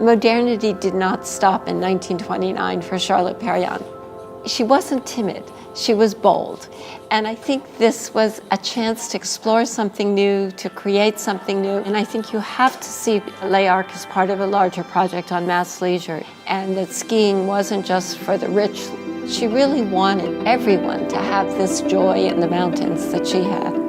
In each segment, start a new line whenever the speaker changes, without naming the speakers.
Modernity did not stop in 1929 for Charlotte Perriand. She wasn't timid, she was bold. And I think this was a chance to explore something new, to create something new. And I think you have to see Les Arcs as part of a larger project on mass leisure, and that skiing wasn't just for the rich. She really wanted everyone to have this joy in the mountains that she had.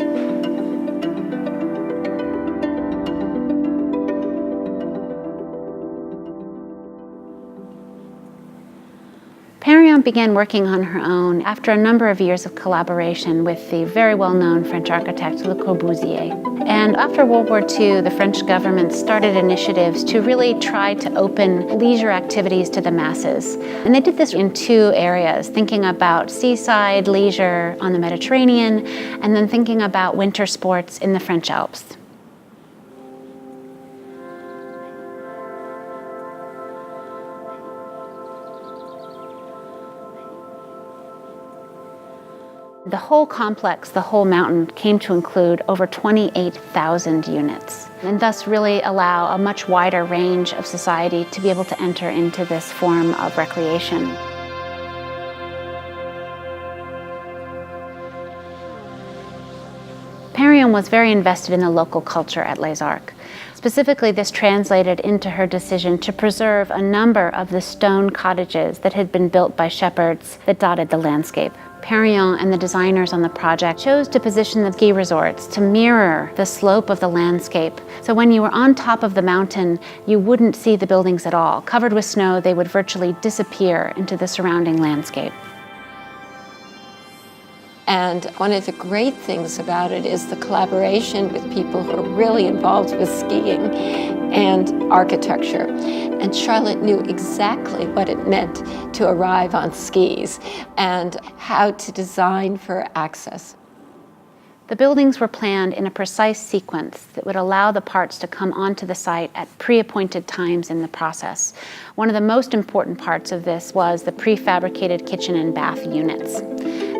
Perriand began working on her own after a number of years of collaboration with the very well-known French architect Le Corbusier. And after World War II, the French government started initiatives to really try to open leisure activities to the masses. And they did this in two areas, thinking about seaside leisure on the Mediterranean, and then thinking about winter sports in the French Alps. The whole complex, the whole mountain, came to include over 28,000 units, and thus really allow a much wider range of society to be able to enter into this form of recreation. Perriand was very invested in the local culture at Les Arcs. Specifically, this translated into her decision to preserve a number of the stone cottages that had been built by shepherds that dotted the landscape. Perriand and the designers on the project chose to position the ski resorts to mirror the slope of the landscape. So when you were on top of the mountain, you wouldn't see the buildings at all. Covered with snow, they would virtually disappear into the surrounding landscape.
And one of the great things about it is the collaboration with people who are really involved with skiing and architecture. And Charlotte knew exactly what it meant to arrive on skis and how to design for access.
The buildings were planned in a precise sequence that would allow the parts to come onto the site at pre-appointed times in the process. One of the most important parts of this was the prefabricated kitchen and bath units.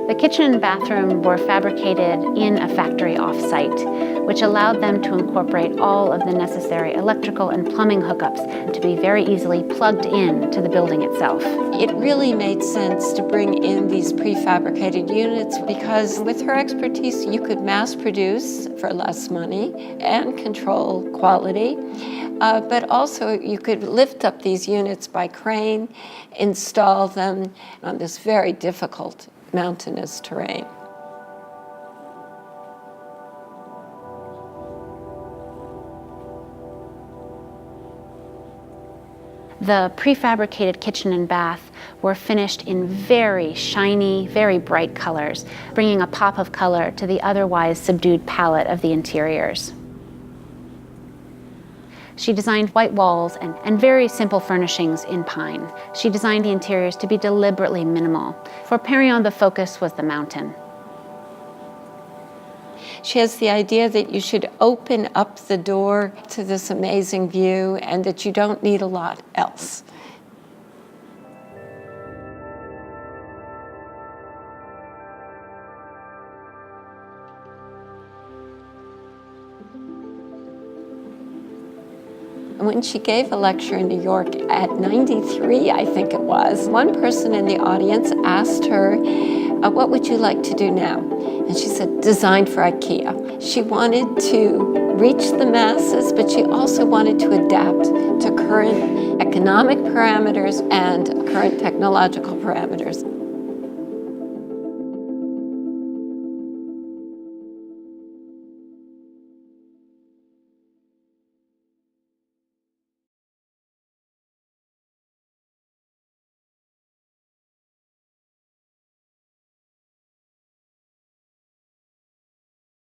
The kitchen and bathroom were fabricated in a factory off-site, which allowed them to incorporate all of the necessary electrical and plumbing hookups and to be very easily plugged in to the building itself.
It really made sense to bring in these prefabricated units because with her expertise, you could mass produce for less money and control quality. But also you could lift up these units by crane, install them on this very difficult mountainous terrain.
The prefabricated kitchen and bath were finished in very shiny, very bright colors, bringing a pop of color to the otherwise subdued palette of the interiors. She designed white walls and very simple furnishings in pine. She designed the interiors to be deliberately minimal. For Perriand, the focus was the mountain.
She has the idea that you should open up the door to this amazing view and that you don't need a lot else. When she gave a lecture in New York at 93, I think it was, one person in the audience asked her, what would you like to do now? And she said, design for IKEA. She wanted to reach the masses, but she also wanted to adapt to current economic parameters and current technological parameters.